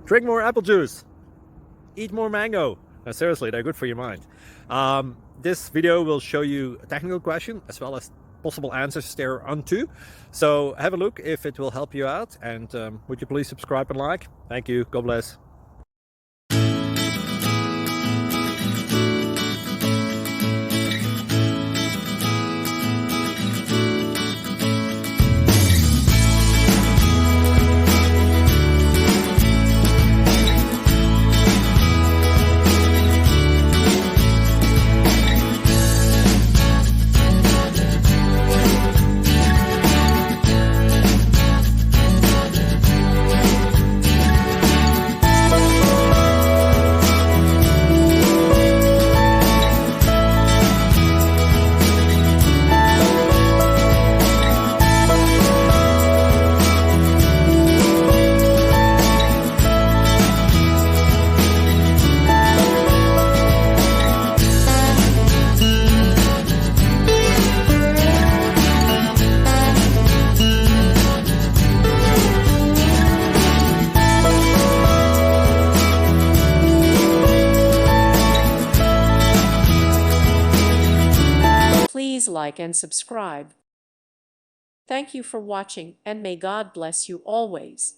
Drink more apple juice. Eat more mango. No, seriously, they're good for your mind. This video will show you a technical question as well as possible answers thereunto. So have a look if it will help you out, and would you please subscribe and like? Thank you. God bless. Please like and subscribe. Thank you for watching, and may God bless you always.